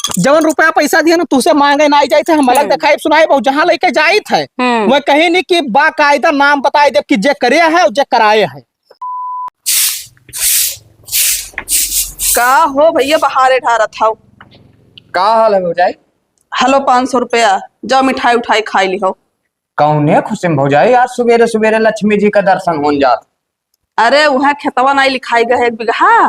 जवन रुपया पैसा दिया ना तुसे मांगे ना जाए थे हम अलग दिखाई सुनाई बहुत जहाँ लेके जाई थे वह कहीं नहीं कि बाकायदा नाम बताए दे कि जे करे है और जे कराए है। का हो भैया बहारे ठा रहा था। का हाल है भौजाई? हेलो 500 रुपया जाओ मिठाई उठाई खाई ली हो। कौने खुशी में भौजाई आज सवेरे सवेरे लक्ष्मी जी का दर्शन हो जात। अरे वह खेतवा नहीं लिखाई गए 1 बीघा।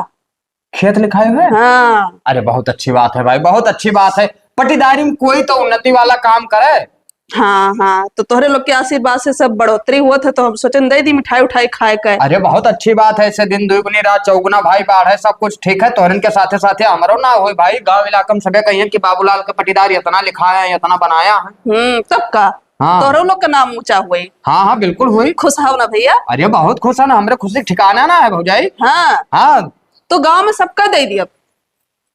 खेत लिखाए हुए? हाँ। अरे बहुत अच्छी बात है भाई, बहुत अच्छी बात है। पटीदारी में कोई तो उन्नति वाला काम करे। हाँ हाँ तो तोहरे लोग के आशीर्वाद से सब बढ़ोतरी हुआ था तो हम सोचे दे दी मिठाई उठाई खाए के। अरे बहुत अच्छी बात है, ऐसे दिन दुगनी रात चौगुना भाई बाढ़ है, सब कुछ ठीक है। तोहरन के साथे साथे हमारो ना हो भाई। गांव इलाका में सबे कहिए कि बाबूलाल का पटीदार इतना लिखाया है, इतना बनाया है। तब का हाँ। तोहरे लोग का नाम ऊंचा हुए। हाँ हाँ बिल्कुल हुई। खुश हो ना भैया? अरे बहुत खुश है ना, हमारे खुशी ठिकाना ना है भौजाई। हाँ हाँ तो गांव में सबका दे दिया।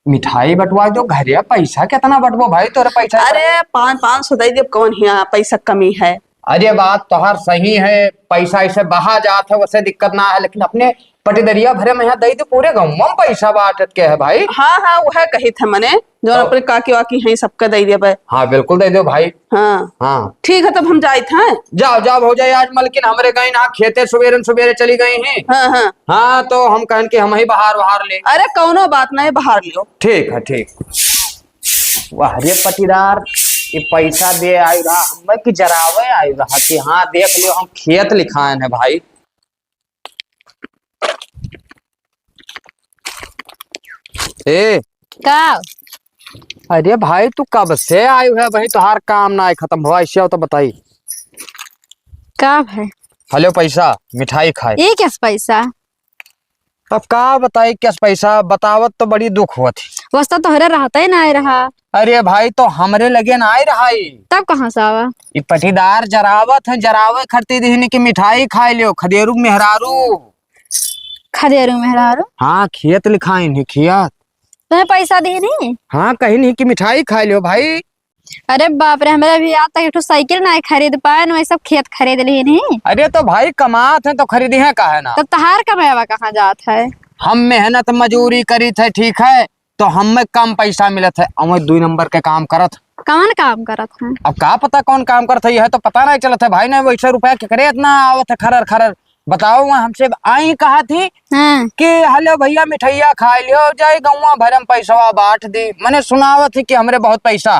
मिठाई बंटवा दो घरे, पैसा कितना बंटवो भाई तोरे पैसा? अरे 500 दे दिया, कौन यहाँ पैसा कमी है? अरे बात तोहार सही है, पैसा ऐसे बहा जात है वैसे दिक्कत ना है, लेकिन अपने पटीदरिया भरे में यहाँ दे दो, पूरे गाँव में पैसा बांटत के है भाई। हाँ हाँ वह कही थे मने जो अपने काकी वाकी है सबका दे दिया भाई। हाँ बिल्कुल दे दो भाई। हाँ हाँ ठीक है तब हम जाए थे। जाओ जाओ हो जाए आज मलकिन हमरे गई ना खेते सवेरे सवेरे चली गई हैं। हाँ हाँ हाँ तो हम कहन के हम ही बाहर ले। अरे कौनो बात नहीं बाहर लियो। ठीक है ठीक। वाह रे पटीदार, ये पैसा दे आई रहा हम की जरावे आई रहा कि हाँ देख लियो हम खेत लिखाए हैं भाई। ए का? अरे भाई तू कब से आई है भाई, तुहार काम ना खत्म हुआ ऐसे हो तो बताई। का भाई? हेलो पैसा मिठाई खाए। ये क्या पैसा? अब का बताई क्या पैसा, बतावत तो बड़ी दुख हुआ थी। वस्ता तोहरे रहता ही ना रहा। अरे भाई तो हमरे लगे ना आई रहा। तब कहाँ से आवा? ये पटीदार जरावत है, जरावे खरती दीनी की मिठाई खाई लियो, खदेरू मेहरारू। खदेरू मेहरारू? हाँ खेत लिखाई नहीं खेत। तुम्हें पैसा दी नहीं? हाँ कहीं नहीं कि मिठाई खा लियो भाई। अरे बाप रे, हमारे भी आज तक एक साइकिल ना खरीद पाए ना, सब खेत खरीद लिए नहीं। अरे तो भाई कमात है तो खरीदी है का है ना। तो तहार कमावा कहाँ जात है? हम मेहनत मजूरी करी थे ठीक है, तो हमें कम पैसा मिलत है, हम 2 नंबर के काम करत। कौन काम करत है? अब का पता कौन काम करत है, यह तो पता नहीं चलत है भाई। ने वैसे रुपया के करे इतना आवत है खरर खरर। बताओ वहाँ हमसे आई कहा थी हाँ। कि हेलो भैया मिठाइया खा लियो जाए गौवा भरम पैसा बांट दी। मैंने सुनावत थी कि हमरे बहुत पैसा।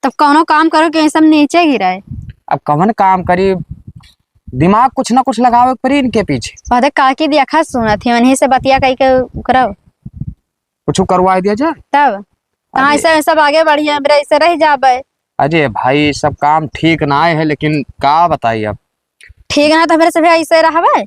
तब कौनो काम करो कि सब नीचे गिराए। अब कौन काम करी, दिमाग कुछ ना कुछ लगावे पड़ी इनके पीछे। पौधे काकी देखा सुना थी उन्हीं से बतिया कही के करो कुछ करवा दिया जाए तब कहाँ ऐसा सब आगे बढ़िया मेरा ऐसे रह जाबे। अजय भाई सब काम ठीक ना है, लेकिन का बताइए अब। ठीक ना तो मेरे से भी ऐसे रहबे।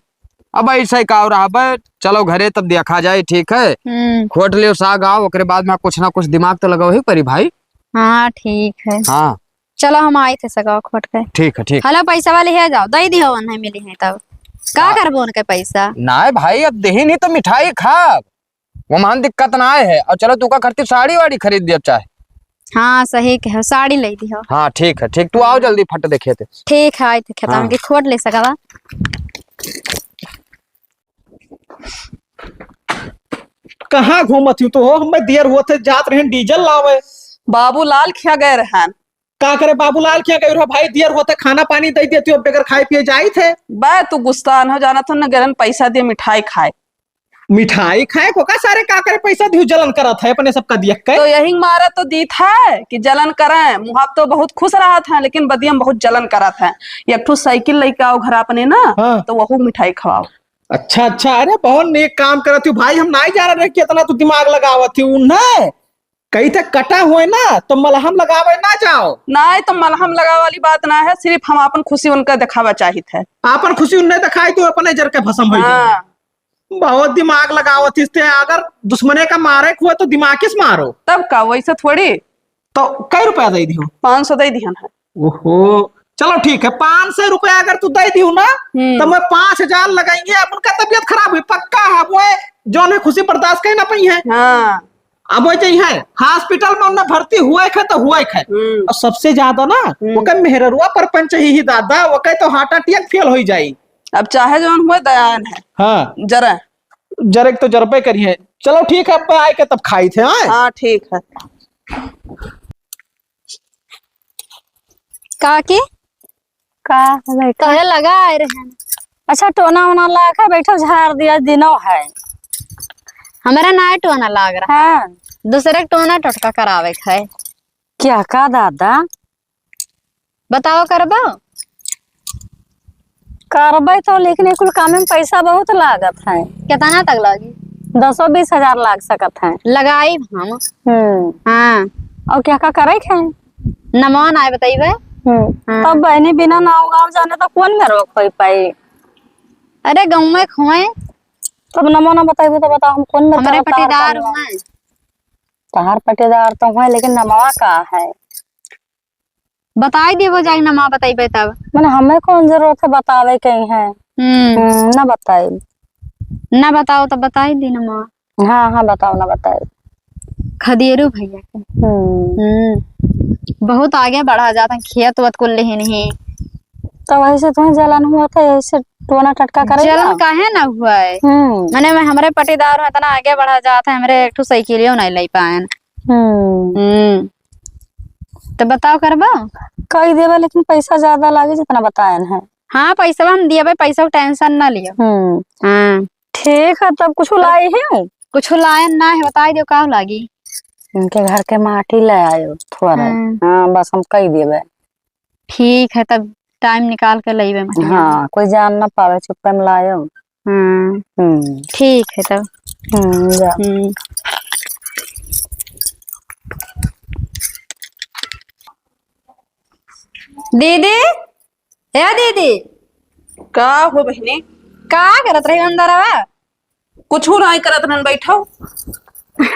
अब ऐसा ही का रहा, चलो घरे तब देखा जाए ठीक है। खोट लियो साग आओ ओकरे बाद में कुछ ना कुछ दिमाग तो लगाओ ही परी भाई। हाँ ठीक है। हाँ चलो हम आए थे सगा खोट के। ठीक है ठीक। हलो पैसा वाले है जाओ दे दियो नहीं मिली है तब का करबो उनके पैसा। ना भाई अब दही नहीं तो मिठाई खा, वो मान दिक्कत ना है। और चलो तू का करती साड़ी वाड़ी खरीद दिया चाहे। हाँ सही कहो साड़ी ले दियो। हाँ ठीक है ठीक, तू आओ जल्दी फट देखे थे। ठीक है आए थे खेता में खोट ले सका। कहाँ घूमत हूँ तो हम देर हुआ थे जात रहे डीजल लावे। बाबूलाल खिया गए रहन। का करे बाबूलाल क्या कह रहा भाई, देर होते खाना पानी दे देती हो बगैर खाए पिए जाई थे। बे तू गुस्तान हो जाना तो न गरन पैसा दे मिठाई खाए। मिठाई खाए को का सारे का करे पैसा दियो जलन करत है अपने सबका दिया के। तो यही मारा तो दी था कि जलन करें। मुहाब तो बहुत खुश रहा था लेकिन बदियम बहुत जलन करा था। एक ठो साइकिल लेके आओ घर अपने ना। हाँ। तो वहू मिठाई खवाओ। अच्छा अच्छा, अरे बहुत नेक काम करती हूँ भाई। हम नहीं जा रहे कितना तू दिमाग लगावत थी उन्हें कहीं तक कटा हुए ना तो मलहम लगावे ना जाओ। नहीं तो मलहम लगा वाली बात ना है, सिर्फ हम अपन खुशी उनका दिखावा चाहिए थे। अपन खुशी उन्हें दिखाई तो अपने जर के भसम हो। हाँ। बहुत दिमाग लगावत इससे, अगर दुश्मने का मारे हुआ तो दिमाग किस मारो। तब का वैसे थोड़ी। तो कई रुपया दे दियो? 500 दे दिया है। ओहो चलो ठीक है, 500 रुपया अगर तू दे दियो ना तो मैं 5000 लगाएंगे। अपन का तबियत खराब हुई पक्का है वो जो ने खुशी बर्दाश्त कर ना पाई है। हाँ। अब वो चाहिए हॉस्पिटल में उन्हें भर्ती हुए खे तो हुए खे। और सबसे ज्यादा ना वो कह मेहरुआ परपंच ही दादा वो कह तो हार्ट अटैक फेल हो जाये। अब चाहे जो हुए दयान है। हाँ जरा जरे तो जरबे करिए। चलो ठीक है अब आए के तब खाई थे। हाँ ठीक है। काकी का बैठो कहे लगा आए रहे। अच्छा टोना वोना लाके बैठो झाड़ दिया दिनों है। हमारा ना टोना लाग रहा हाँ दूसरे टोना टटका करावे है। क्या का दादा बताओ करबो करबे तो लेकिन कुल काम में पैसा बहुत लागत है। कितना तक लगी? 10-20 हजार लाग सकत है। लगाई हम। हाँ और क्या का करे है नमन आए बताइबे। हाँ। तब बहनी बिना नाव गाँव जाने तो कौन में रोक पाई। अरे गाँव में खोए तब नमो न बताइबो तो बताओ हम कौन में हमारे पटीदार हुए। तहार पटीदार तो है लेकिन नमवा का है बताई देवो जाई नमा बताइबे तब। मैंने हमें कौन जरूरत है बतावे कहीं है। न बताई ना बताओ तो बताई दी नमा। हाँ हाँ बताओ ना बताई। खदेरू भैया के बहुत आगे बढ़ा जाता खेत वत को ले नहीं। तो वैसे तुम्हें जलन हुआ था ऐसे टोना टटका करे जलन काहे ना हुआ है। मैंने हमारे पटीदार में इतना आगे बढ़ा जाता है हमारे एक साइकिलियो नहीं ले पाए। तो बताओ करबो कही देवे लेकिन पैसा ज्यादा लागे जितना बताए है। हाँ पैसा हम दिए पैसा टेंशन ना लियो। हाँ ठीक है तब कुछ लाई है कुछ लायन ना है बताई दो का लागी। उनके घर के माटी ले आयो थोड़ा। हाँ बस हम कही देवे। ठीक है तब टाइम निकाल के लेबे। हाँ कोई जान ना पावे चुप्पे में लायो। ठीक है तब। जा। दीदी या दीदी का हो बहनी का करत रही अंदर आवा? कुछ नहीं करत रहन बैठो।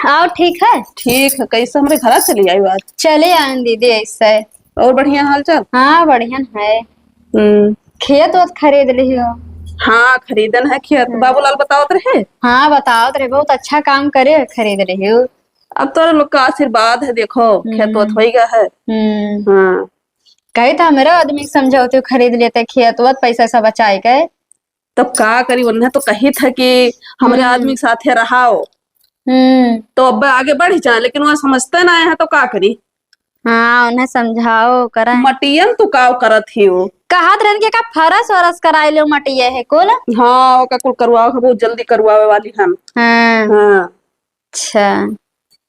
आओ ठीक है। ठीक है कैसे हमारे घर चली आई बात? चले आए दीदी ऐसे। और बढ़िया हाल चाल? हाँ बढ़िया है। खेत वत खरीद ली हो? हाँ खरीदन है खेत। बाबूलाल बताओ रहे। हाँ बताओ रहे बहुत अच्छा काम करे खरीद रही हो। अब तो लोग का आशीर्वाद है देखो खेत वत हो गया है। हाँ कही था मेरा आदमी समझौते खरीद लेते खेत वत पैसा सब बचाए गए। तब का करी उन्हें तो कही था कि हमारे आदमी साथे रहाओ तो अब आगे बढ़ जाए लेकिन वह समझते ना है तो का करी। हाँ उन्हें समझाओ करा मटियन तो का करत ही वो कहात रहन के का फरस वरस कराई लो मटिया है कुल। हाँ का कुल करवाओ बहुत जल्दी करवावे वाली हम। हाँ अच्छा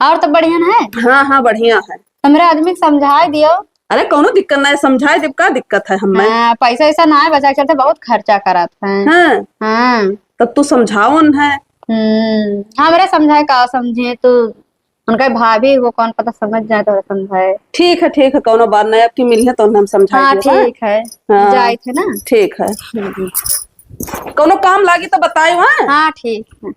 और तो बढ़िया है। हाँ हाँ बढ़िया है। तो मेरे आदमी समझा दियो। अरे कोनो दिक्कत नहीं समझाए जब का दिक्कत है हमें। पैसा ऐसा ना है बचा चलते बहुत खर्चा करत है। हाँ तब तू समझाओ न है। हाँ मेरा समझाए का समझे तो उनका भाभी वो कौन पता समझ जाए तो समझाए। ठीक है कोनो बात नहीं आपकी मिली है तो हम समझाए। हाँ ठीक है। हाँ, जाए थे ना। ठीक है कोनो काम लागी तो बताए वहाँ। हाँ ठीक है।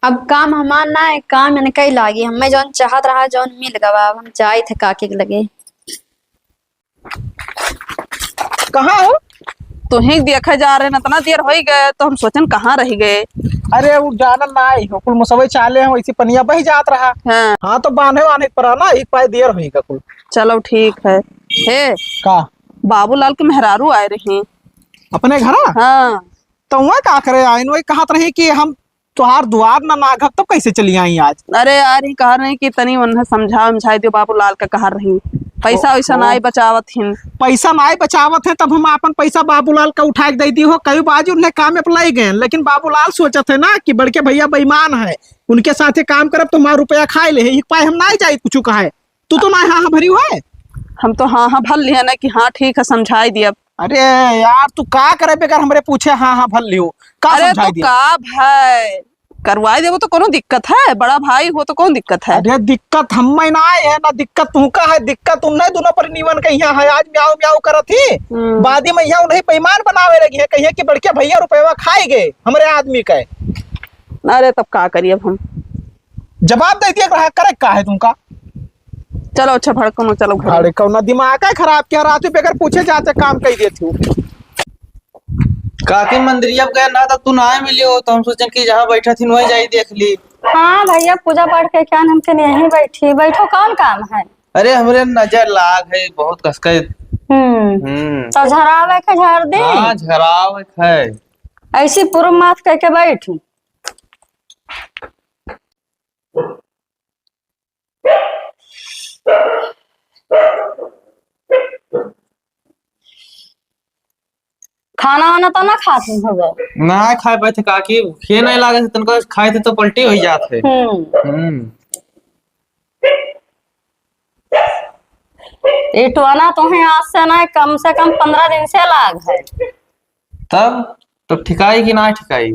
अब काम हमार ना एक काम मैंने कई लागी हमें जौन चाहत रहा जौन मिल गवा हम जाए थे काके के लगे। कहाँ हो? तो ही देखा जा रहे ना इतना देर हो गए तो हम सोचन कहाँ रह गए। अरे वो जाना ना आई हो कुल मुसवे चाले हैं वैसी पनिया बही जात रहा। हाँ तो बांधे वाने पर ना एक पाए देर होई का कुल। चलो ठीक है। हे का बाबूलाल के मेहरारू आए रहे अपने घर। हाँ तो वह का करे आइन वही कहत रही कि हम तुहार दुआर ना नागब तब कैसे चली आई आज? अरे यार ही कहा रही कि तनी उन्हें समझाए दियो बाबूलाल का कहा रही पैसा वैसा ना बचावत हिन। पैसा ना बचावत है तब हम अपन पैसा बाबूलाल का उठा के दे दी हो कई बाजू उन्हें काम में लाई गए लेकिन बाबूलाल सोचत है ना कि बड़के भैया बेईमान है उनके साथे काम करब तो हमारा रुपया खाए ले एक पाए हम ना जाए कुछ कहा तू तो ना हाँ भरी हो है। हम तो हाँ भल लिया ना कि हाँ ठीक है समझाई दिया। अरे यार तू का करे बेकार हमरे पूछे हाँ भल लियो का समझाई दिया। का भाई करवाई देवो तो कोनो दिक्कत है बड़ा भाई हो तो कौन दिक्कत है। अरे दिक्कत हम में ना है ना दिक्कत तू का है दिक्कत तुम नहीं दोनों पर निवन के यहाँ है आज म्याऊ म्याऊ करत ही बादी में यहाँ उन्हें बेईमान बनावे लगी है कहिए कि बड़के भैया रुपया खाए गए हमारे आदमी का। अरे तब का करिए हम जवाब दे दिया रहा करे का है तुमका। चलो अच्छा भड़को चलो भड़को ना दिमाग है खराब क्या रात बेगर पूछे जाते काम कही देती हूँ। काकी मंदिरिया गए ना तब तू ना मिली हो तो हम सोचे कि जहाँ बैठा थी वही जाई देख ली। हाँ भैया पूजा पाठ के क्या हमके यहीं बैठी बैठो कौन काम है। अरे हमरे नजर लाग है बहुत कसके। तो झरावे के झाड़ दे। हाँ झराव है ऐसी पूर्व माथ कह के बैठी। तो ना खाते हो गए ना खाए पाए थे काकी, खे नहीं लागे थे तनको, खाए थे तो पलटी हो जाते। इटवाना तुम्हें आज से ना कम से कम 15 दिन से लाग है। तब तो ठिकाई कि ना ठिकाई?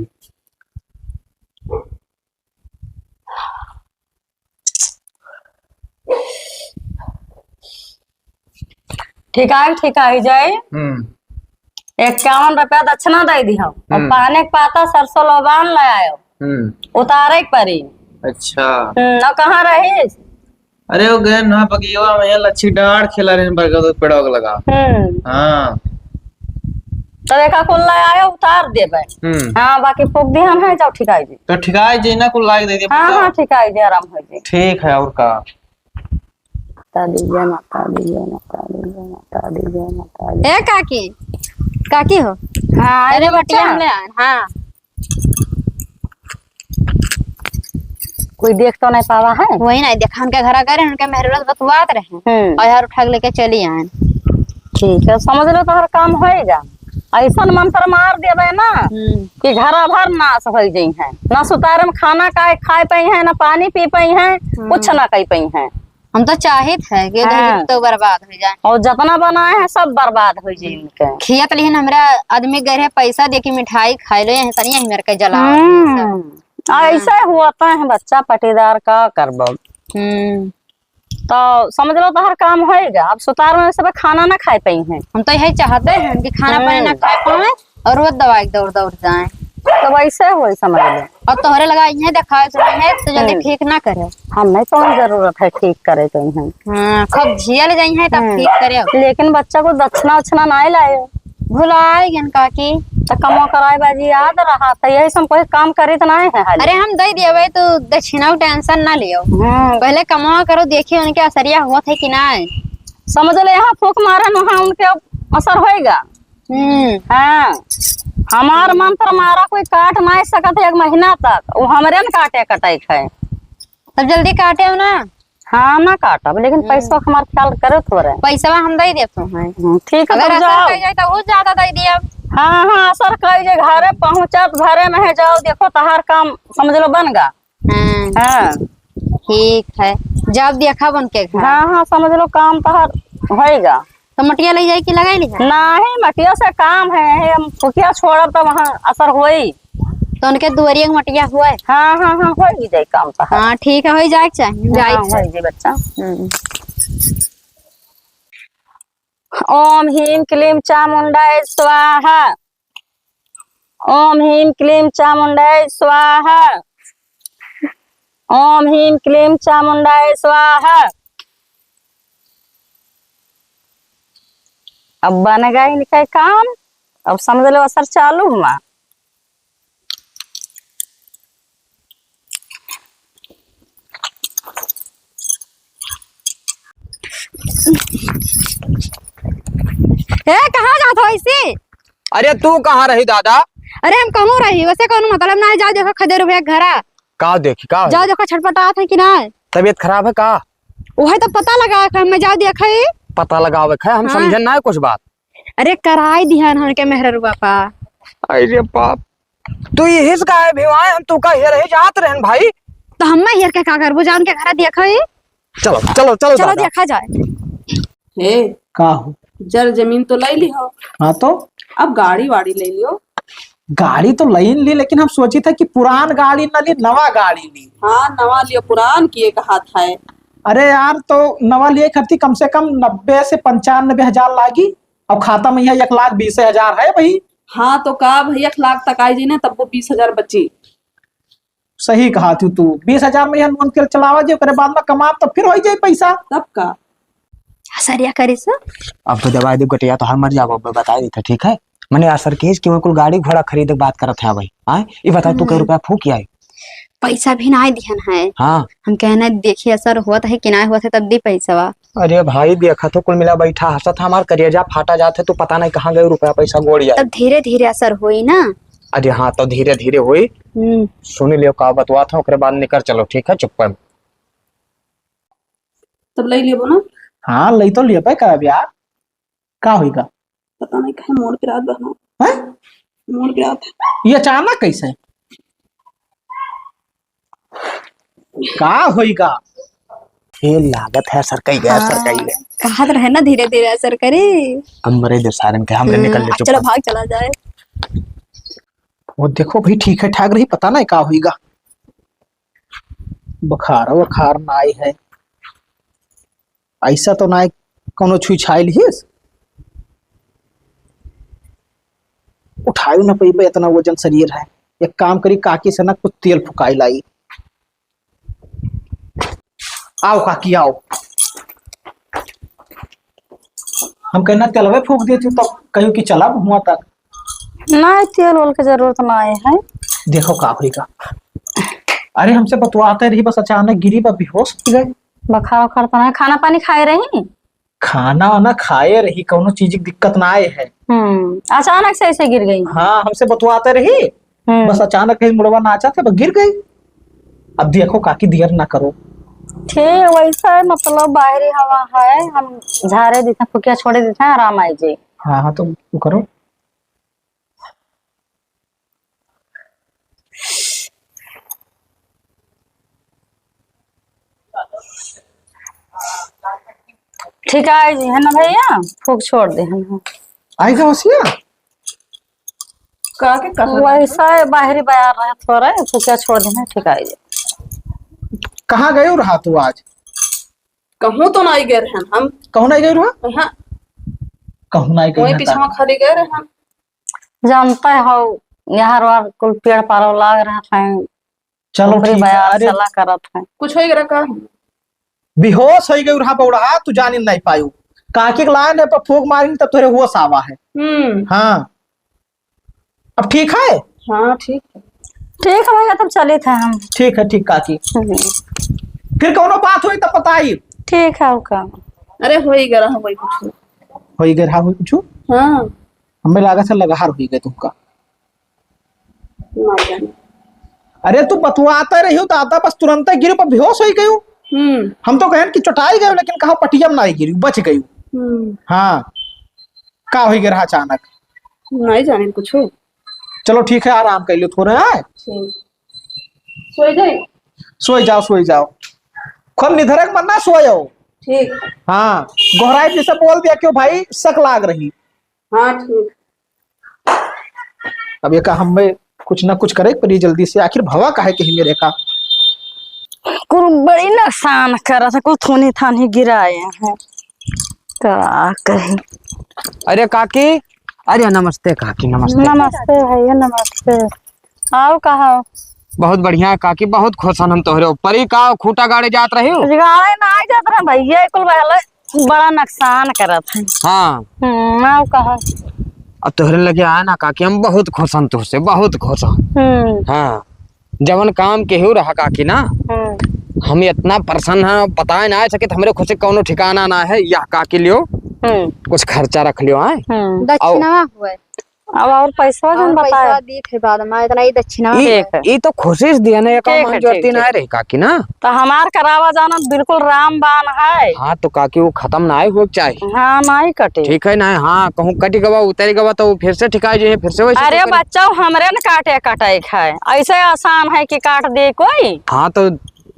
ठिकाई जाए। 51 रुपया दक्षिणा दे दी हम और पाने के पाता सरसों लोबान ले आयो उतारे के परी। अच्छा न कहाँ रही? अरे वो गए ना बगिया में लच्छी डाड़ खेला रहे बरगद पेड़ों को लगा। हाँ तब एक कुल ले आयो उतार देबे। हाँ बाकी फूक दी हम है जाओ ठिकाई जी। तो ठिकाई जी ना कुल लाग दे दिए। हाँ हाँ ठिकाई जी आराम हो जी। ठीक है और का ए काकी हो। हाँ अरे बटिया हम ले आए। हाँ कोई देख तो नहीं पावा है। वही नहीं देखा, उनके घर करे उनके मेहरत बतवात रहे और यार उठा लेके चली आए। ठीक है समझ लो तो हर काम होएगा। ऐसा मंत्र मार देवे ना कि घरा भर नाश हो जाई है, ना सुतार में खाना खाए पाई है, ना पानी पी पाई है, कुछ ना कही पाई है। हम तो चाहत है कि तो बर्बाद हो जाए और जितना बनाए हैं सब बर्बाद हो जाए उनके। खियत लेकिन हमरा आदमी गए है पैसा दे के मिठाई खाए लो है तनी मेरे के जला। ऐसे हुआ है बच्चा पटीदार का करबो। तो समझ लो तो हर काम होएगा। अब सुतार में सब खाना ना खाए पाई है। हम तो यही चाहते हैं कि खाना पानी ना खाए पाए और रोज दवाई दौड़ दौड़ जाए। तो वैसे हो समझ लो। और तोहरे लगा इन्हें दिखाए है तो जल्दी ठीक ना करे। हमें तो जरूरत है ठीक करे तो खूब झियल जाई है तब ठीक करे। लेकिन बच्चा को दक्षिणा उछना नहीं लाए भुलाए गन काकी तो कमो कराए बाजी याद रहा था। यही सब कोई काम करे तो नहीं है। अरे हम दे दिए तो दक्षिणा टेंशन ना लियो। पहले कमा करो देखिए उनके असरिया हुआ थे कि नहीं। समझ लो यहाँ फूक मारे वहाँ उनके असर होएगा। हाँ हमार मंत्र मारा कोई काट नहीं सकत 1 महीना तक। वो हमरे न काटे कटाई है। तब जल्दी काटे हो ना। हाँ ना काटब लेकिन पैसा हमार ख्याल करे थोड़े। पैसा हम दे देते हैं। ठीक है अगर असर कर जाए तो वो ज्यादा दे दिए। हाँ हाँ असर कर जाए घरे पहुँचत घरे में है जाओ देखो तहार काम समझ लो बन गा। हाँ ठीक है जब देखा बन के। हाँ हाँ समझ लो काम तहार होएगा। तो मटिया ले जाए कि लगाई ली नहीं मटिया से काम है। हम फुकिया छोड़ब तो वहाँ असर होई तो उनके दुआरिया मटिया हुआ है। हाँ हाँ हाँ हो जाए काम तो। हाँ ठीक है हो जाए चाहिए बच्चा। ओम ह्रीं क्लीं चामुंडाय स्वाहा। ओम ह्रीं क्लीं चामुंडाय स्वाहा। ओम ह्रीं क्लीं चामुंडाय स्वाहा। अब बनेगा इनका काम। अब समझ लो असर चालू हुआ। कहाँ जात हो ऐसे? अरे तू कहाँ रही दादा? अरे हम कहूँ रही वैसे कौन मतलब ना जाओ देखो खदे रुपया घरा का देखी का जाओ देखो छटपटात है कि ना। तबीयत खराब है का? वही तो पता लगा मैं जाओ देखे पता लगावे है हम। हाँ? समझन ना है कुछ बात। अरे कराई दिहन हन के मेहर पापा। अरे बाप तू यही से काहे भिवाए हम तू का हे रहे जात रहन भाई। तो हम हेर के का करबो जान के घर देखे। चलो चलो चलो चलो देखा जाए। हे का हो जर जमीन तो ले ली हो। हाँ तो अब गाड़ी वाड़ी ले लियो। गाड़ी तो लईन ली लेकिन हम सोची था कि पुरान गाड़ी न ली नवा गाड़ी ली। हाँ नवा लियो पुरान किए कहा था। अरे यार तो नवा लिए खर्ची कम से कम 90 से 95 हजार लागी और खाता में यह 1,20,000 है भाई। हाँ तो का भैया 1 लाख तक आई जी ने तब वो 20,000 बची। सही कहा तू 20,000 में यह मन के चलावा जे करे बाद में कमा तो फिर हो जाए पैसा तब का सरिया करे से। अब तो दवाई दे गटिया तो हर मर जाओ बता दी था ठीक है। मैंने असर केस कि कुल गाड़ी घोड़ा खरीदे बात करत है भाई। हाँ ये बता तू कई रुपया फूक आई? पैसा भी ना दिहन है। हाँ हम कहना देखिए असर हुआ है कि ना हुआ है तब दी पैसा। अरे भाई देखा तो कुल मिला बैठा हंसत हमार करिया फाटा जाते तो पता नहीं कहाँ गए रुपया पैसा गोड़ जाए। तब धीरे धीरे असर हुई ना। अरे हाँ तो धीरे धीरे हुई। सुन लियो का बतवा था ओकरे बाद निकल चलो ठीक है चुप तब ले लियो ना। हाँ लई तो लिया का ब्याह का होगा पता नहीं कहीं मोड़ के रात बना। मुड़ गया था। ये अचानक कैसे का होइगा? ये लागत है सरकाई गया सरकाई गया। कहा तो रहे ना धीरे धीरे असर करे। अमरे दे सारन के हम निकल ले चलो भाग चला जाए। वो देखो भाई ठीक है ठाक रही, पता नहीं का होइगा। बुखार वखार ना आई है ऐसा तो ना कोनो छुई छाइल ही उठायू ना पैबे, इतना वजन शरीर है। एक काम करी काकी से ना कुछ तेल फुकाई लाई। आओ काकी आओ, हम कहना तेलवे फूक देती तो कहीं की चला हुआ तक नहीं तेल वोल की जरूरत ना है। देखो का होगा। अरे हमसे बतवाते रही, बस अचानक गिरी बा बेहोश हो गए। बुखार उखार तो नहीं, खाना पानी खाए रही? खाना ना खाए रही, कोनो चीज की दिक्कत ना आए है। अचानक से ऐसे गिर गई? हाँ हमसे बतवाते रही, बस अचानक कहीं मुड़वा नाचा था, बस गिर गई। अब देखो काकी देर ना करो। ठीक वैसा है, मतलब बाहरी हवा है, हम झारे देते हैं, फुकिया छोड़े देते हैं, आराम आई जी। हाँ हाँ तो करो। ठीक है जी, है ना भैया? फूक छोड़ दे हम आएगा वसिया का के कहा वैसा है, बाहरी बयार रहे थोड़ा, फुकिया छोड़ दे। ठीक है जी। कहाँ गए रहा तू आज? कहूँ तो नहीं गए रहे हम। कहूँ नहीं गए रहा? हाँ कहूँ नहीं वही गए पीछा खाली गए रहे हम। जानता है हो यहाँ वार कुल पेड़ पारो लाग रहा था। चलो ठीक है। बयार अरे चला करत है, कुछ हो गया का? बेहोश हो गए रहा बौड़ा, तू जान नहीं पायू। काकी के लाइन है पर फूक मारी तब तुरे होश आवा है। हाँ अब ठीक है। हाँ ठीक है। ठीक है भैया, तब चले थे हम। ठीक है ठीक काकी, फिर कोनो बात हुई तब बताई। ठीक है ओका। अरे हो ही गया रहा वही कुछ। हो ही गए रहा हुई कुछ? हाँ हमें लगा से लगार हुई गए तुमका। ना जाने। अरे तू बतवाता रही हो दादा, बस तुरंत गिरी पर बेहोश हो गई। हम तो कहें कि चटाई गए, लेकिन कहा पटिया में नहीं गिरी, बच गई। हाँ का हो गया रहा अचानक? नहीं जाने कुछ हो। चलो ठीक है, आराम कर लो थोड़ा है। सो जाए। सो जाओ खूब निधरक मरना, सो जाओ। ठीक। हाँ गोहराई जैसे बोल दिया क्यों भाई, शक लाग रही। हाँ ठीक। अब ये कहा हमें कुछ ना कुछ करे पर जल्दी से, आखिर भवा काहे कही मेरे का। कुल बड़ी नुकसान कर रहा था, कुल थोनी थानी गिराए हैं। क्या कही। अरे काकी, अरे नमस्ते काकी। नमस्ते नमस्ते भैया नमस्ते। आओ कहा? बहुत बढ़िया है काकी, बहुत खुश हम तोहरे ऊपर ही। का खूटा गाड़ी जात रही हो? गाड़ी ना आ जात रहा भैया, कुल बड़ा नुकसान करत है। हाँ आओ कहा? अब तोहरे लगे आया ना काकी, हम बहुत खुश हम तुझसे, बहुत खुश हम। हाँ जवन काम केहू रहा काकी ना, हम इतना प्रसन्न है, बताए ना सके हमरे खुशी कौनो ठिकाना ना है। यह काकी लियो कुछ खर्चा रख लियो है। दक्षिणा हुआ है। अब और पैसा जन बताए दी थे बाद में, इतना ही दक्षिणा। ये तो खुशी से दिया ना, काम जोड़ती ना रही काकी ना। तो हमार करावा जाना बिल्कुल रामबान है। हाँ तो काकी वो खत्म ना हो चाहिए। हाँ नहीं कटे। ठीक है ना? हाँ कहूँ कटी गवा उतरी गवा तो फिर से ठिकाई जो है, फिर से वैसे। अरे बच्चा हमरे न काटे कटाई खाए, ऐसे आसान है कि काट दे कोई। हाँ तो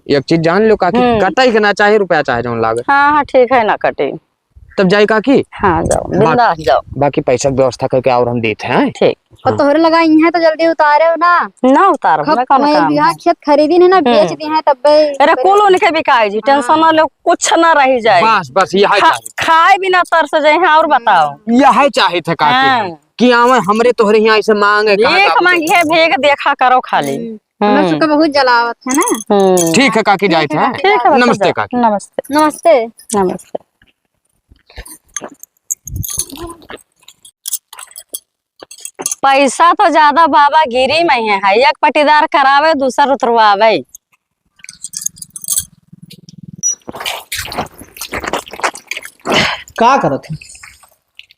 एक चीज जान लो काकी, कटाई के ना चाहे रुपया चाहे जो लागे। हाँ हाँ ठीक है ना कटे। तब जाए काकी। हाँ जाओ बिंदास जाओ। बाकी पैसा की व्यवस्था करके और हम देते हैं। ठीक। और तोहरे लगाई है तो जल्दी उतारे हो ना। ना उतार मैं कौन काम है? खेत खरीदी ने ना बेच दी है तब। अरे कुल उनके बिकाई जी, टेंशन ना लो, कुछ ना रह जाए। बस बस यही चाहिए। खाए बिना तरस जाए हैं। और बताओ यही चाहिए थे काकी कि आवे हमरे तोहरे यहाँ ऐसे मांगे। भीख मांगिए, भीख देखा करो खाली। सुबह बहुत जलावत है ना। ठीक है काकी, जाए थे। ठीक है नमस्ते काकी। नमस्ते नमस्ते नमस्ते। पैसा तो ज्यादा बाबा गिरी में है, एक पटीदार करावे दूसर उतरवावे। का करत है?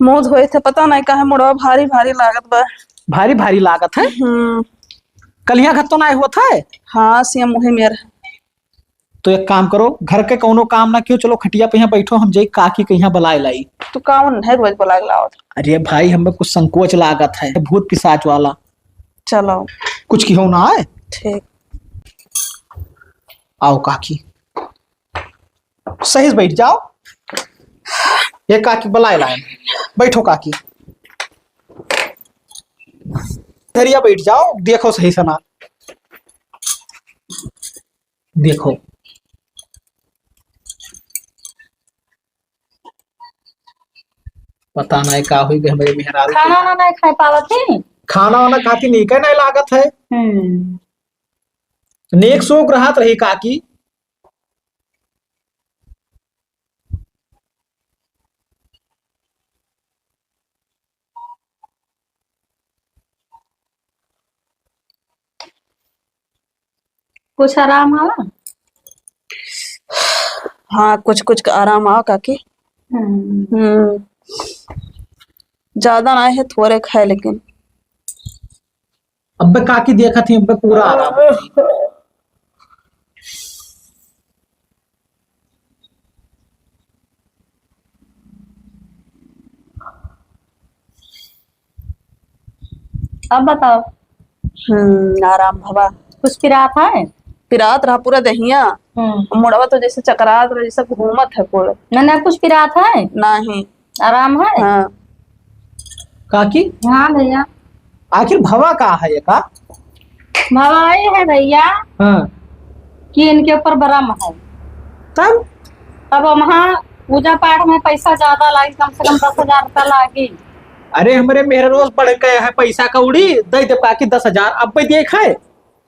मुंह धोए थे, पता नहीं काहे मुड़वा भारी भारी लागत बा। भारी भारी लागत है। कलिया घर तो ना हुआ था। हाँ सिया मुहे मेरा। तो एक काम करो, घर के कोनो काम ना क्यों, चलो खटिया पे यहाँ बैठो, हम जाई काकी के यहाँ बुलाए लाई। तू कौन है रोज बुला लाओ? अरे भाई हमें कुछ संकोच लागत है, भूत पिशाच वाला। चलो कुछ की हो ना है। ठीक। आओ काकी, सही से बैठ जाओ। ये काकी बुलाए लाए, बैठो काकी। धरिया बैठ जाओ, देखो सही से ना, देखो। पता नहीं का हुई हमारे मेहरारू। खाना ना नहीं खा पावत है। खाना वाना खाती नहीं, नहीं लागत है। नेक सोक राहत रही काकी। कुछ आराम आवा। हाँ कुछ कुछ आराम आओ काकी। ज्यादा ना है, थोड़े खाए लेकिन। अब काकी देखा थी, अब पूरा आराम है। अब बताओ। आराम भवा। कुछ पिरात है? पिरात रहा पूरा दहिया। मुड़वा तो जैसे चकरात रहा, जैसे घूमत है पूरा। ना कुछ पिरात है? नहीं। आराम है? हाँ काकी। हाँ भैया। आखिर भवा कहाँ है ये का? भवाई है भैया। हाँ। कि इनके ऊपर बरम है। तब अब वहाँ पूजा पाठ में पैसा ज्यादा लागी, कम से कम 10,000 रुपया लागी। अरे हमारे मेहर रोज बढ़ गए है पैसा कौड़ी, दे दे काकी 10,000। अब भी देख है।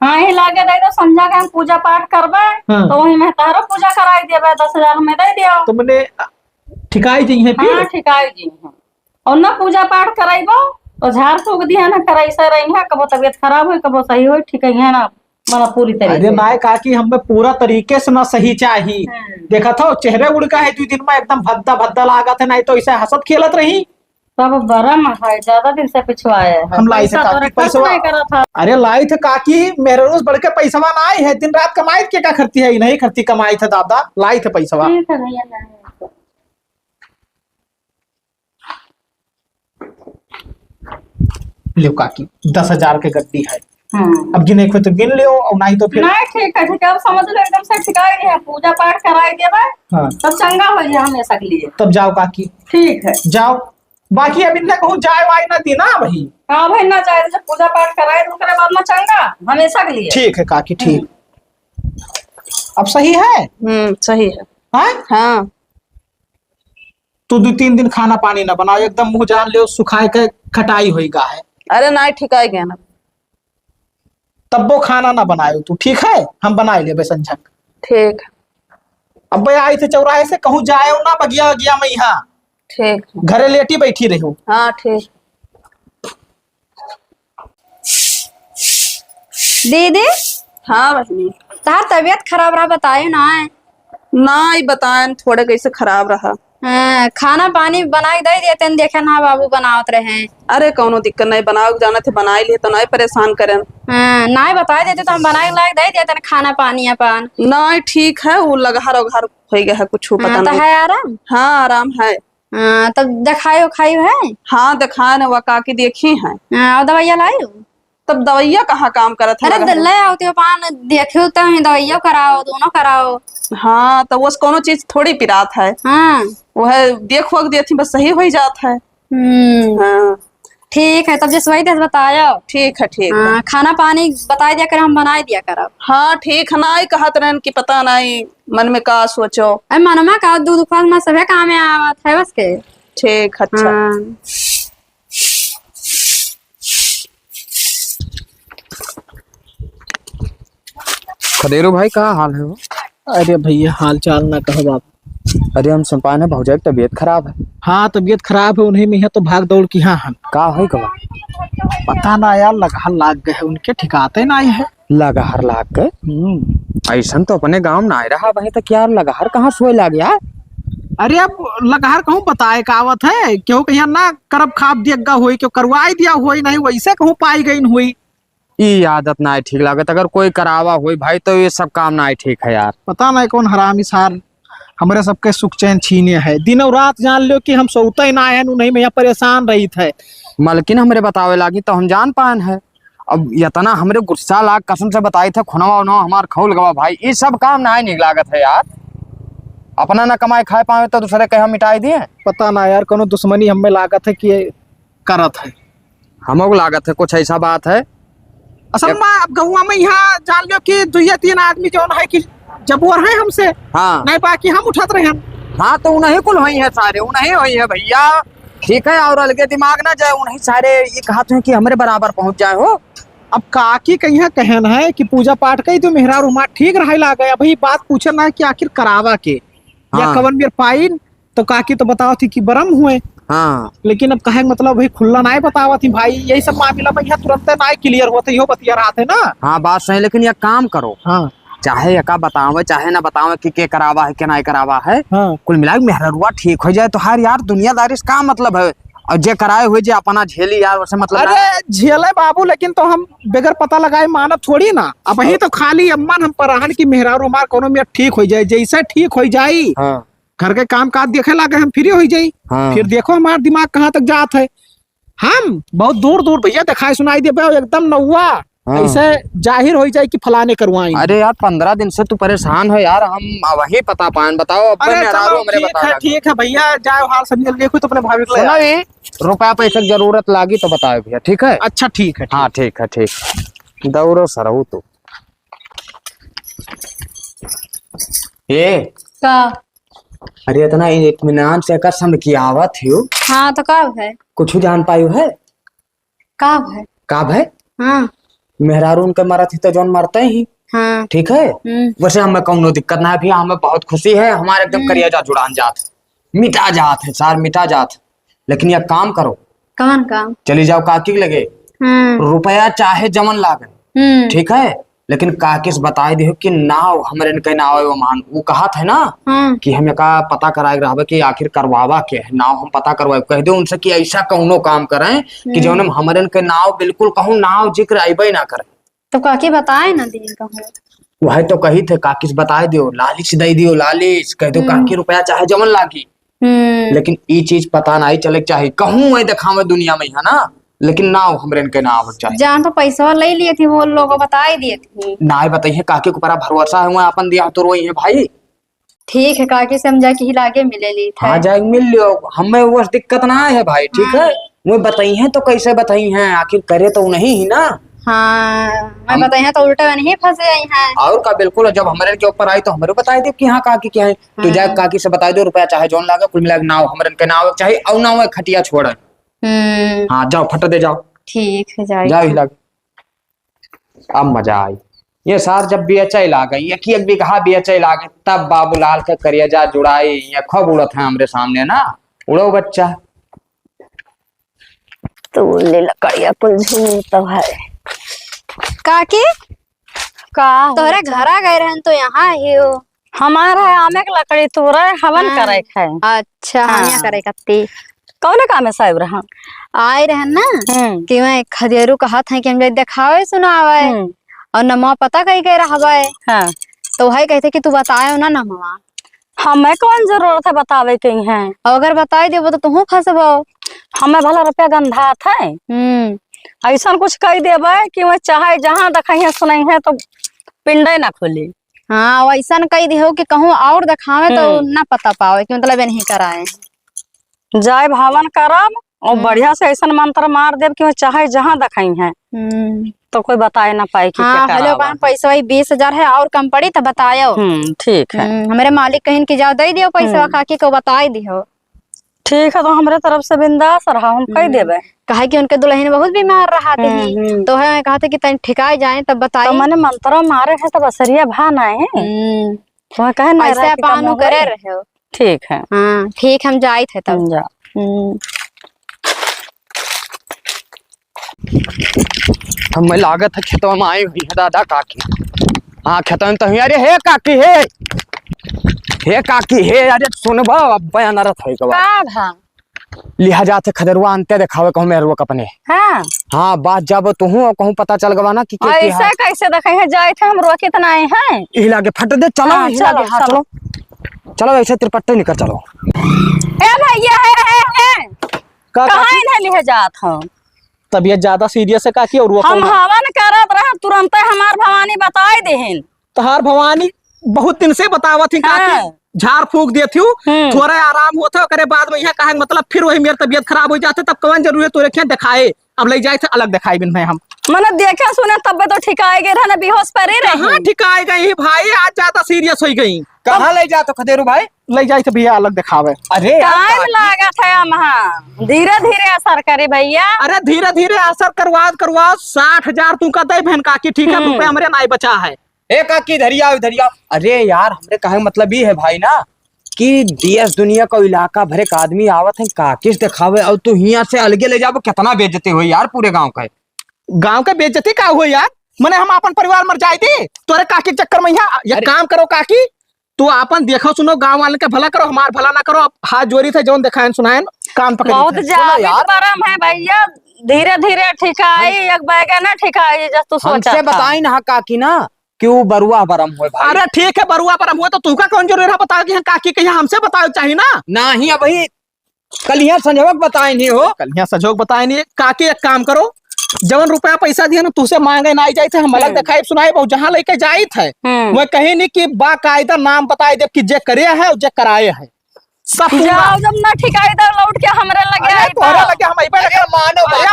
हाँ ही लागे दे दो, समझा के हम पूजा पाठ करबे। हाँ। तो वही में तारो पूजा कराई देबे, 10,000 में दे दियो। तुमने ठिकाई दी है फिर? हाँ ठिकाई जी है। और ना पूजा पाठ कराइबो तो झाड़ फूक दिया ना कराई से रही है, कबो तबियत खराब हो कबो सही हो, ठीक है ना माना पूरी तरीके। अरे नाय काकी, हमें पूरा तरीके से ना सही चाहिए। देखा था चेहरे उड़का है 2 दिन में एकदम भद्दा भद्दा लागत है, नहीं तो ऐसे हंसत खेलत रही। तब बरम है, ज्यादा दिन से पिछवाए है। हम लाई थे काकी पैसा नहीं करा था। अरे लाई थे काकी, मेरे रोज बढ़ के पैसा ना आए है, दिन रात कमाई के क्या करती है, नहीं करती कमाई थे दादा, लाई थे पैसा। ठीक है भैया। लो काकी 10,000 के गड्डी है। अब गिने को तो गिन लियो, और नहीं तो फिर नहीं ठीक है, ठीक है। अब समझ लो एकदम से ठिकाई नहीं है, पूजा पाठ कराई देबे। हाँ। तब चंगा हो जाए हमेशा के लिए। तब जाओ काकी। ठीक है जाओ। बाकी अब इनने कहूँ जाए वाई ना दी ना भाई। हाँ भाई ना चाहे जब पूजा पाठ कराए तो उसके बाद ना चंगा हमेशा के लिए। ठीक है काकी, ठीक। अब सही है? सही है। हाँ हाँ। तू 2-3 दिन खाना पानी ना बनाओ, एकदम मुंह जान ले सुखाए के खटाई होएगा है। अरे ना ठिकाई गया ना, तब वो खाना ना बनाए तू, ठीक है? हम बनाए ले संझक। ठीक। अब भाई आई थे चौराहे से, कहूँ जाए ना बगिया गया मैं यहाँ। ठीक। घरे लेटी बैठी रही हूँ। हाँ ठीक। दीदी। हाँ बहनी। तार तबीयत खराब रहा, बताए ना है। ना ही बताएं, थोड़े कैसे खराब रहा। हाँ, खाना पानी बना के दे देते हैं, देखे ना बाबू बनावत रहे। अरे कौनो दिक्कत नहीं, बनाओ जाना थे बनाई लिए तो नहीं परेशान करें। हाँ, ना बता देते तो हम बना के लायक दे देते खाना पानी अपन। नहीं ठीक है, वो लगहर उघार हो गया है, कुछ पता हाँ, तो नहीं। है आराम? हाँ आराम है। हाँ, तब दिखायो खायो है? हाँ दिखाए न, वह काकी देखी है। हाँ, और दवाइया लायो? तब दवाइया कहाँ काम करत है? अरे ले आओते हो पान, देखियो तो दवाइया कराओ, दोनों कराओ। हाँ तो वो कोनो चीज थोड़ी पिरात है। हाँ वह देख वक्त देती बस सही हो जात है। हाँ ठीक है, तब जैसे वही देश बतायो। ठीक है ठीक हाँ, है। खाना पानी बता दिया कर, हम बना दिया करब। हाँ ठीक है, ना ही कहत रहन कि पता नहीं मन में का सोचो। अरे मनमा का दूध फल में सभी काम में आवत है बस के। ठीक अच्छा। हाँ। खदेरो भाई का हाल है वो? अरे भैया हाल चाल ना कहो बाप। अरे हम सुन है भौजाई की तबीयत खराब है। हाँ तबीयत खराब है, उन्हीं में है तो भाग दौड़ की। हाँ हम का है कबा? पता ना यार, लगहर लाग गए है उनके, ठिकाते ना आए है। लगहर लाग गए? ऐसा तो अपने गांव ना आ रहा वही तक यार, लगहर कहाँ सोए लग गया? अरे अब लगहर कहूँ बताए कावत है, क्यों कहिया ना करब खाप दिया हुई, क्यों करवाई दिया हुई नहीं, वैसे कहूँ पाई गई हुई। ये आदत ना ठीक लागत। अगर कोई करावा हुई भाई तो ये सब काम ना ठीक है यार। पता नहीं कौन हरामी सार हमारे सबके सुख चैन छीने है। दिनों रात जान लो कि हम सोते ही ना है, नहीं मैं यहाँ परेशान रही थे। मलकिन हमरे बतावे लागी तो हम जान पान है। अब इतना हमरे गुस्सा लाग कसम से बताई थे खुनवा उनवा हमार खौल गवा भाई। ये सब काम ना नहीं लागत है यार। अपना ना कमाए खाए पावे तो दूसरे के हम मिटाई दिए। पता ना यार कोनो दुश्मनी हमें लागत है कि ये करत है। हमको लागत है कुछ ऐसा बात है। असल में अब गहुआ में यहाँ जान लो कि 2-3 आदमी जो है कि जब वो है हमसे हाँ नहीं बाकी हम उठत रहे हैं। हाँ तो उन्हें कुल हुई है सारे, उन्हें हुई है भैया। ठीक है और अलगे दिमाग ना जाए, उन्हें सारे ये कहते हैं कि हमारे बराबर पहुंच जाए हो। अब काकी कहीं कहन है कि पूजा पाठ कही तो मेहरा रूमा ठीक रहा ला गया भाई। बात पूछना है कि आखिर करावा के या हाँ। कवन मेर पाइन तो काकी तो बताओ थी कि बरम हुए। हाँ लेकिन अब कहे मतलब भाई खुल्ला नहीं बतावा थी भाई। यही सब मामला में यहाँ तुरंत नहीं क्लियर होते हो बतिया रहा थे ना। हाँ बात सही, लेकिन ये काम करो हाँ चाहे यका बतावे चाहे ना बतावे कि के करावा है के ना करावा है। हाँ कुल मिला के मेहररुआ ठीक हो जाए तो हर यार दुनियादारी से का मतलब है। और जे कराए हुए जे अपना झेली यार वैसे मतलब ना। अरे झेले बाबू लेकिन तो हम बगैर पता लगाए मानव थोड़ी ना। अब वही तो खाली अम्मन हम परहन की मेहरारू हमार कोनो में ठीक हो जाए। जैसे ठीक हो जाई हाँ घर के काम काज देखे लागे हम फ्री हो जाई। हाँ। फिर देखो हमार दिमाग कहाँ तक जात है। हम बहुत दूर दूर भैया दिखाई सुनाई दे एकदम नौवा हाँ। ऐसे जाहिर हो जाए कि फलाने करवाएं। अरे यार 15 दिन से तू परेशान हो यार। हम वही पता पान बताओ अब अरे मेहरारू हमरे बता ठीक है भैया जाओ हाल समझ देखो तो अपने भाभी को ले आओ। सुना रुपया पैसे की जरूरत लागी तो बताओ भैया ठीक है। अच्छा ठीक है हाँ ठीक है ठीक। दौड़ो सरहू तू ये का अरे इतना इत्मीनान से कसम की आवत हो। हाँ तो कब है कुछ जान पायु है कब है का भाई। हाँ मेहरारू उनके मरत ही तो जौन मरते ही हाँ ठीक है। वैसे हमें कौनो दिक्कत ना है भैया, हमें बहुत खुशी है। हमारे एकदम करिया जुड़ान जात मिटा जात है सार मिटा जात। लेकिन यह काम करो कौन काम चली जाओ काकी के लगे रुपया चाहे जमन लागे ठीक है। लेकिन काकी से बताए दे कि नाव हमारे इनके नाव है वो मान वो कहा था ना कि हमें का पता कराए रहा कि आखिर करवावा के है नाव हम पता करवाए। कह दो उनसे कि ऐसा कौनो काम करें कि जो हमारे इनके नाव बिल्कुल कहूँ नाव जिक्र अबे ना करे। तो काकी बताए ना दी कहूँ वही तो कही थे काकी से बताए दियो लालिश दे दियो लालिश कह दो काकी रुपया चाहे जमन लागी। लेकिन ये चीज पता नहीं चले चाहिए कहूँ मैं दिखावे दुनिया में है ना। लेकिन नाव हमरे इनके नाव चाहिए। जान तो पैसा ले लिए थी वो लोग बताई दिए थी ना बताइए काकी को पर भरोसा है वहाँ अपन दिया तो रोई है भाई। ठीक है काकी से हम जाके हिलाके मिले ली था। हाँ जाए मिल लियो हमें वो दिक्कत ना है भाई ठीक है। वो बताई है तो कैसे बताई है आखिर करे तो नहीं ही ना। हाँ मैं बताई तो उल्टा नहीं फंसे आई हैं। और का बिल्कुल जब हमारे के ऊपर आई तो हमारे बताई दे कि हाँ काकी क्या है। तो जाए काकी से बताई दो रुपया चाहे जोन लागे कुल मिला नाव हमारे इनके नाव चाहिए और नाव खटिया छोड़। हाँ जाओ फट दे जाओ ठीक है जाओ हिला। अब मजा आई ये सार जब बेचै लागे एक भी कहा बेचै लागे तब बाबूलाल के करिया जुड़ाई ये खूब उड़त है हमरे सामने ना। उड़ो बच्चा तो ले लकड़िया कुल झूठ है काकी का तोहरे घर आ गए रहन तो यहाँ ही हो। हमारा आमे के लकड़ी तोरा हवन करे है। अच्छा हाँ। हाँ करे कत्ती कौन काम है साहब रहा आए रहन ना कि मैं खदेरू कहा था कि हम दिखावे सुनावे और नमा पता कही गए रहवे। हाँ तो वही कहते कि तू बताए ना नमा हमें कौन जरूरत है बतावे के है। और अगर बताई देबो तो तुहू फंसबो। हमें भला रुपया गंधा था ऐसा कुछ कह देवे कि मैं चाहे जहाँ देखा सुनाई है तो पिंडे ना खुली। हाँ वैसा कही दिहो कि कहूँ और दिखावे तो ना पता पावे कि मतलब नहीं कराए जाय भावन करब और बढ़िया से ऐसा मंत्र मार देव कि मैं चाहे जहाँ दिखाई है तो कोई बताए ना पाए कि हाँ हेलो कौन पैसा वही 20,000 है और कम पड़ी तो बतायो। ठीक है हमारे मालिक कहीं की जाओ दे दियो पैसा काकी को बताई दियो। ठीक है तो हमारे तरफ से बिंदास रहा हम कह देवे कहे कि उनके दुल्हन बहुत बीमार रहा थी तो है कहा था कि तन ठिकाए जाए तब बताई तो मैंने मंत्र मारे है तो बसरिया भान आए वह कहे ना ऐसे पानु करे रहे हो। ठीक है हाँ ठीक हम जाए थे तब जा हमें लागत है खेतों में आई हुई है दादा काकी। हाँ खेतों में तो अरे हे काकी हे काकी हे अरे सुनबो अब बयान रथ है का भा लिहाजा से खदरुआ अंते दिखावे कहूँ मेहरुआ कपने। हाँ हाँ बात जब तू हूँ कहूँ पता चल गवा ना कि ऐसा कैसे देखे हैं जाए थे हम रुआ कितना आए हैं। यही लागे फट दे चलो हाँ, यही लागे हाँ चलो चलो ऐसे तिरपट्टे लेकर चलो। ए भैया है कहाँ इन्हें ले जात हो। तबीयत ज्यादा सीरियस है काकी और वो हम हवन करत रहे तुरंत हमार भवानी बताए देहन। तहार भवानी बहुत दिन से बतावत थी काकी झाड़ फूक देती हूँ थोड़ा आराम होता करे बाद में यहाँ कहा मतलब फिर वही मेरी तबीयत खराब हो जाते तब कौन जरूरी है तोरे क्या दिखाए अब ले जाए थे अलग दिखाई बिन में हम मैंने देखे सुने तब तो ठिकाए गए रहे ना बेहोश पर ही रहे। हाँ ठिकाए गई भाई आज ज्यादा सीरियस हो गई। कहाँ ले जा तो खदेरू भाई ले जाए थे भैया अलग दिखावे। अरे टाइम लगा था वहाँ धीरे धीरे असर करे भैया। अरे धीरे धीरे असर करवा 60,000 तू का दे बहन काकी ठीक है रुपये हमारे नाई बचा है। ए काकी धरिया धरिया। अरे यार हमरे कहे मतलब ये है भाई ना कि देश दुनिया का इलाका भरे का आदमी आवत है काकिस दिखावे और तू यहाँ से अलगे ले जाओ कितना बेइज्जती हो यार पूरे गांव का बेइज्जती का हो यार मैंने हम अपन परिवार मर जाए थे तोरे काकी के चक्कर में यहाँ ये काम करो काकी तू अपन देखो सुनो गांव वाले का भला करो हमार भला ना करो हाथ जोड़ी थे जौन दिखाए सुनाए काम पकड़ बहुत ज्यादा बरम है भैया धीरे धीरे ठिकाई एक बैगन ठिकाई जब तू सोचा बताई ना काकी ना क्यों बरुआ बरम हो भाई। अरे ठीक है बरुआ बरम हुआ तो तू का कौन जरूरी है बता कि काकी के हमसे बताओ चाहिए ना ही अब कल यहाँ संजोग बताए नहीं हो कल यहाँ संजोग बताए नहीं काकी एक काम करो जवन रुपया पैसा दिया ना तुझसे मांगे ना जाए थे हम अलग दिखाई सुनाए बहुत जहाँ लेके जाए थे वह कहीं नहीं कि बाकायदा नाम बताए जब कि जे करे है और जे कराए है सब जब ना ठिकाई लौट के हमरे लगे हम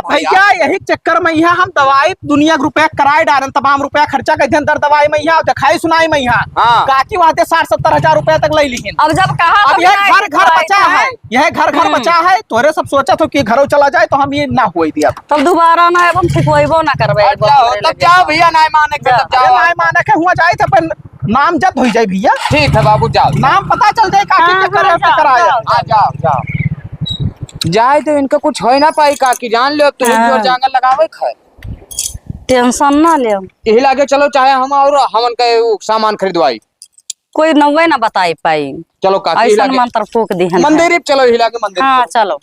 भैया यही चक्कर में यहाँ हम दवाई दुनिया के रुपया कराए डालन तमाम रुपया खर्चा कर अंदर दवाई में यहाँ दिखाई सुनाई में यहाँ काकी वहां 60-70 रुपया तक ले ली। अब जब कहा अब यह घर बचा है यह घर बचा है तोरे सब सोचा तो कि घरों चला जाए तो हम ये ना हुई दिया तब दोबारा ना एवं ठिकवाइबो ना करबे तब जाओ भैया नाय माने के हुआ जाए तो अपन नाम जब हो जाए भैया। ठीक है बाबू जाओ नाम पता चल जाए काकी जाओ जाए तो इनका कुछ हो ना पाई काकी जान लो तुम जंगल लगावे खाए टेंशन ना ले यही लागे चलो चाहे हम और हमन का सामान खरीदवाई कोई नवे ना बताई पाई चलो काकी मंत्र फूक दी मंदिर चलो यही लागे मंदिर हाँ चलो।